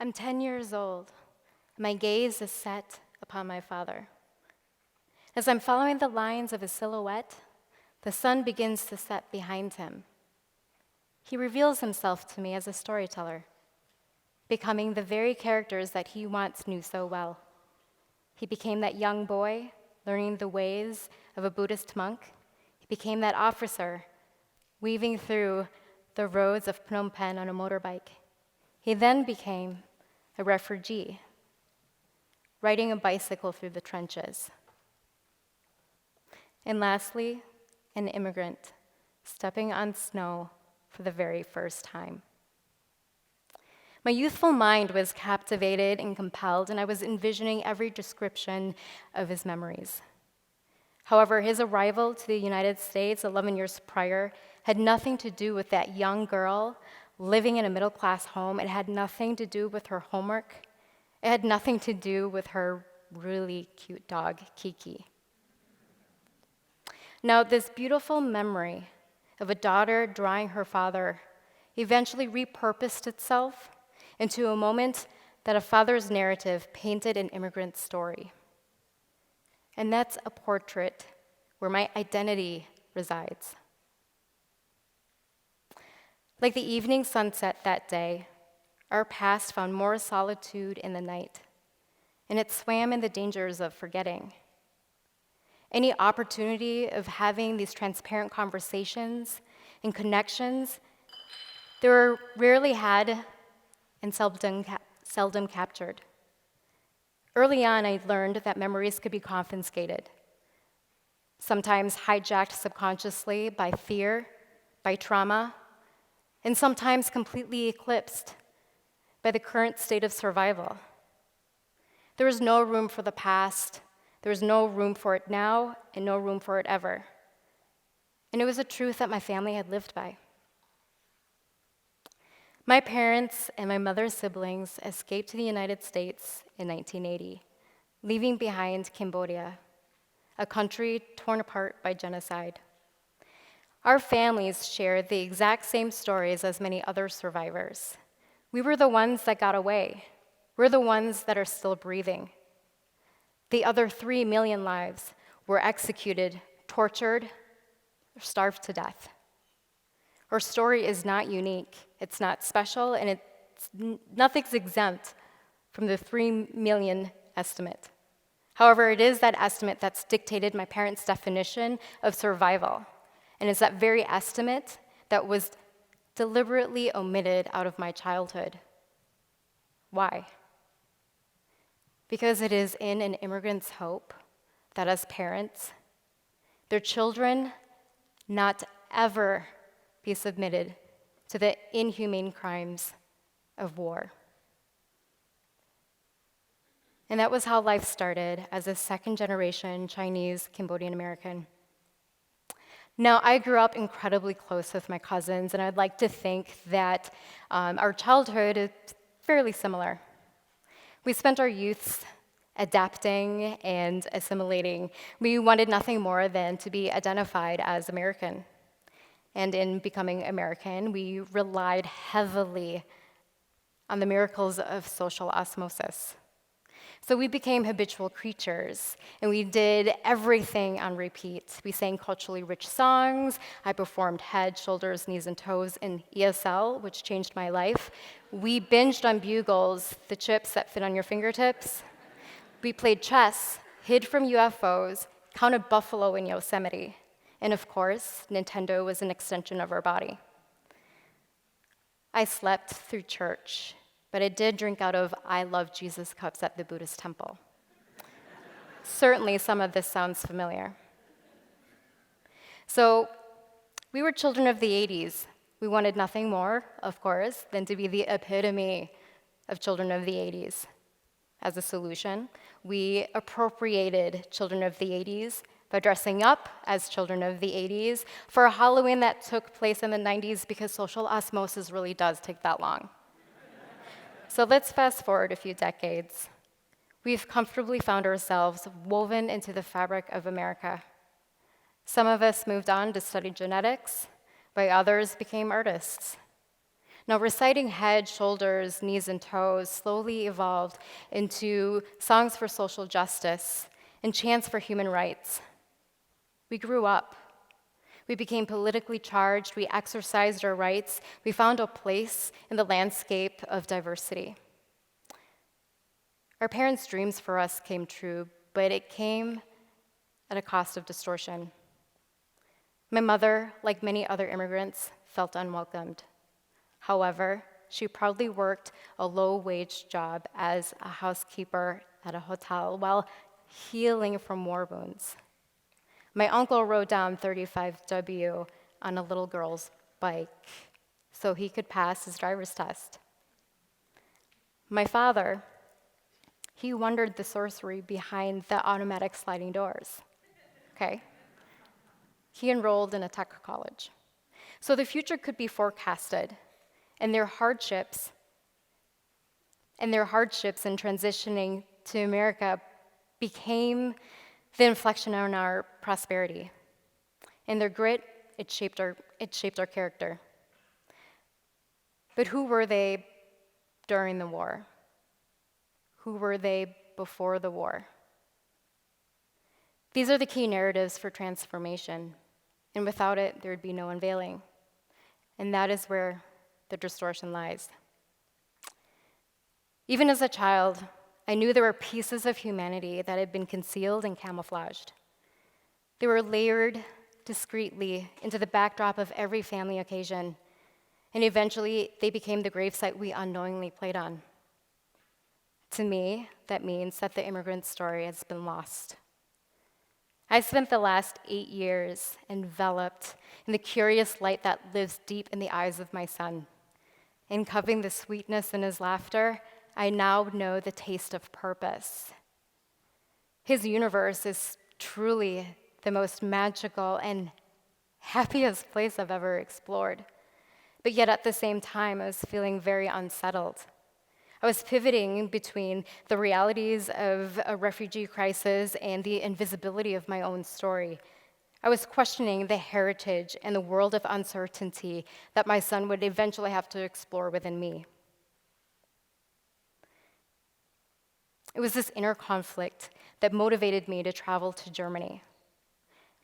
I'm 10 years old. My gaze is set upon my father. As I'm following the lines of his silhouette, the sun begins to set behind him. He reveals himself to me as a storyteller, becoming the very characters that he once knew so well. He became that young boy learning the ways of a Buddhist monk. He became that officer weaving through the roads of Phnom Penh on a motorbike. He then became a refugee, riding a bicycle through the trenches. And lastly, an immigrant stepping on snow for the very first time. My youthful mind was captivated and compelled, and I was envisioning every description of his memories. However, his arrival to the United States 11 years prior had nothing to do with that young girl living in a middle-class home. It had nothing to do with her homework. It had nothing to do with her really cute dog, Kiki. Now, this beautiful memory of a daughter drawing her father eventually repurposed itself into a moment that a father's narrative painted an immigrant story. And that's a portrait where my identity resides. Like the evening sunset that day, our past found more solitude in the night, and it swam in the dangers of forgetting. Any opportunity of having these transparent conversations and connections, they were rarely had and seldom captured. Early on, I learned that memories could be confiscated, sometimes hijacked subconsciously by fear, by trauma, and sometimes completely eclipsed by the current state of survival. There was no room for the past. There was no room for it now, and no room for it ever. And it was a truth that my family had lived by. My parents and my mother's siblings escaped to the United States in 1980, leaving behind Cambodia, a country torn apart by genocide. Our families shared the exact same stories as many other survivors. We were the ones that got away. We're the ones that are still breathing. The other 3 million lives were executed, tortured, or starved to death. Our story is not unique, it's not special, and nothing's exempt from the 3 million estimate. However, it is that estimate that's dictated my parents' definition of survival, and it's that very estimate that was deliberately omitted out of my childhood. Why? Because it is in an immigrant's hope that as parents, their children not ever be submitted to the inhumane crimes of war. And that was how life started as a second-generation Chinese Cambodian American. Now, I grew up incredibly close with my cousins, and I'd like to think that our childhood is fairly similar. We spent our youths adapting and assimilating. We wanted nothing more than to be identified as American. And in becoming American, we relied heavily on the miracles of social osmosis. So we became habitual creatures, and we did everything on repeat. We sang culturally rich songs. I performed head, shoulders, knees, and toes in ESL, which changed my life. We binged on bugles, the chips that fit on your fingertips. We played chess, hid from UFOs, counted buffalo in Yosemite. And of course, Nintendo was an extension of our body. I slept through church, but I did drink out of I Love Jesus cups at the Buddhist temple. Certainly, some of this sounds familiar. So, we were children of the 80s. We wanted nothing more, of course, than to be the epitome of children of the 80s. As a solution, we appropriated children of the 80s by dressing up as children of the 80s for a Halloween that took place in the 90s because social osmosis really does take that long. So let's fast forward a few decades. We've comfortably found ourselves woven into the fabric of America. Some of us moved on to study genetics, while others became artists. Now, reciting head, shoulders, knees, and toes slowly evolved into songs for social justice and chants for human rights. We grew up. We became politically charged. We exercised our rights. We found a place in the landscape of diversity. Our parents' dreams for us came true, but it came at a cost of distortion. My mother, like many other immigrants, felt unwelcomed. However, she proudly worked a low-wage job as a housekeeper at a hotel while healing from war wounds. My uncle rode down 35W on a little girl's bike so he could pass his driver's test. My father, he wondered the sorcery behind the automatic sliding doors, okay? He enrolled in a tech college. So the future could be forecasted, and their hardships in transitioning to America became the inflection on our prosperity. And their grit, it shaped our character. But who were they during the war? Who were they before the war? These are the key narratives for transformation, and without it, there would be no unveiling. And that is where the distortion lies. Even as a child, I knew there were pieces of humanity that had been concealed and camouflaged. They were layered discreetly into the backdrop of every family occasion, and eventually they became the gravesite we unknowingly played on. To me, that means that the immigrant story has been lost. I spent the last 8 years enveloped in the curious light that lives deep in the eyes of my son. In cupping the sweetness in his laughter, I now know the taste of purpose. His universe is truly the most magical and happiest place I've ever explored. But yet at the same time, I was feeling very unsettled. I was pivoting between the realities of a refugee crisis and the invisibility of my own story. I was questioning the heritage and the world of uncertainty that my son would eventually have to explore within me. It was this inner conflict that motivated me to travel to Germany.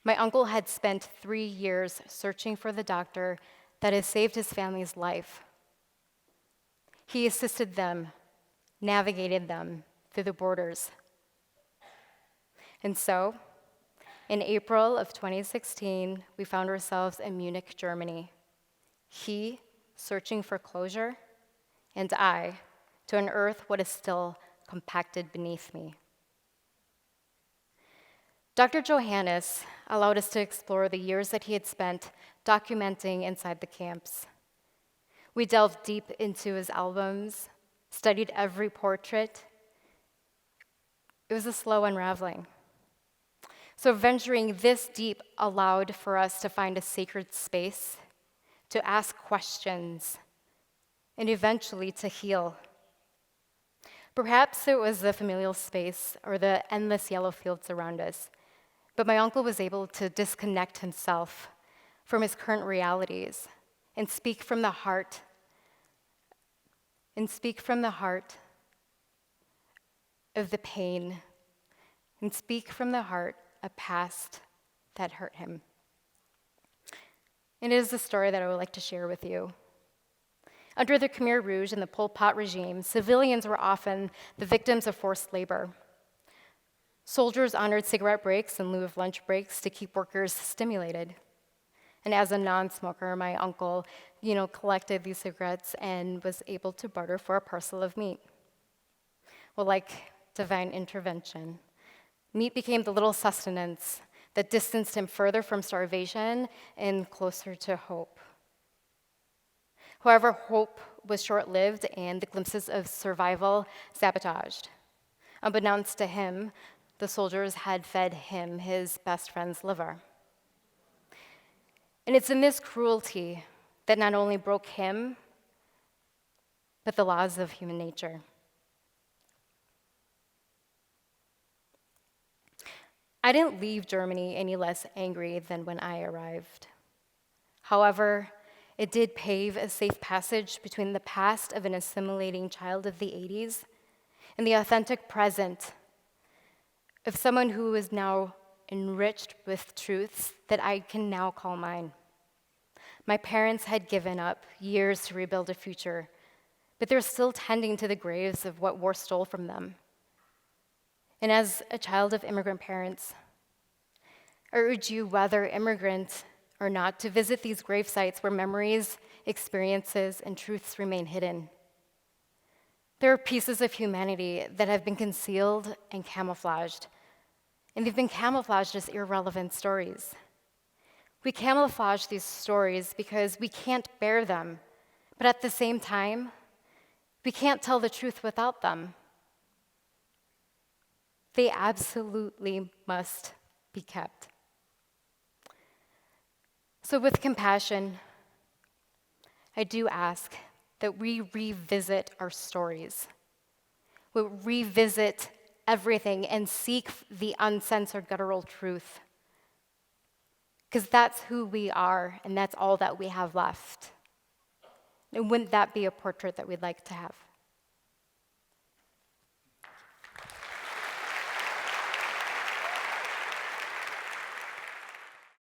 My uncle had spent 3 years searching for the doctor that had saved his family's life. He assisted them, navigated them through the borders. And so, in April of 2016, we found ourselves in Munich, Germany. He, searching for closure, and I, to unearth what is still compacted beneath me. Dr. Johannes allowed us to explore the years that he had spent documenting inside the camps. We delved deep into his albums, studied every portrait. It was a slow unraveling. So venturing this deep allowed for us to find a sacred space, to ask questions, and eventually to heal. Perhaps it was the familial space or the endless yellow fields around us, but my uncle was able to disconnect himself from his current realities and speak from the heart, of the pain, and speak from the heart a past that hurt him. And it is a story that I would like to share with you. Under the Khmer Rouge and the Pol Pot regime, civilians were often the victims of forced labor. Soldiers honored cigarette breaks in lieu of lunch breaks to keep workers stimulated. And as a non-smoker, my uncle, collected these cigarettes and was able to barter for a parcel of meat. Well, like divine intervention, meat became the little sustenance that distanced him further from starvation and closer to hope. However, hope was short-lived and the glimpses of survival sabotaged. Unbeknownst to him, the soldiers had fed him his best friend's liver. And it's in this cruelty that not only broke him, but the laws of human nature. I didn't leave Germany any less angry than when I arrived. However, It did pave a safe passage between the past of an assimilating child of the 80s and the authentic present of someone who is now enriched with truths that I can now call mine. My parents had given up years to rebuild a future, but they're still tending to the graves of what war stole from them. And as a child of immigrant parents, I urge you, whether immigrant or not, to visit these grave sites where memories, experiences, and truths remain hidden. There are pieces of humanity that have been concealed and camouflaged, and they've been camouflaged as irrelevant stories. We camouflage these stories because we can't bear them, but at the same time, we can't tell the truth without them. They absolutely must be kept. So with compassion, I do ask that we revisit our stories. We revisit everything and seek the uncensored guttural truth. Because that's who we are, and that's all that we have left. And wouldn't that be a portrait that we'd like to have?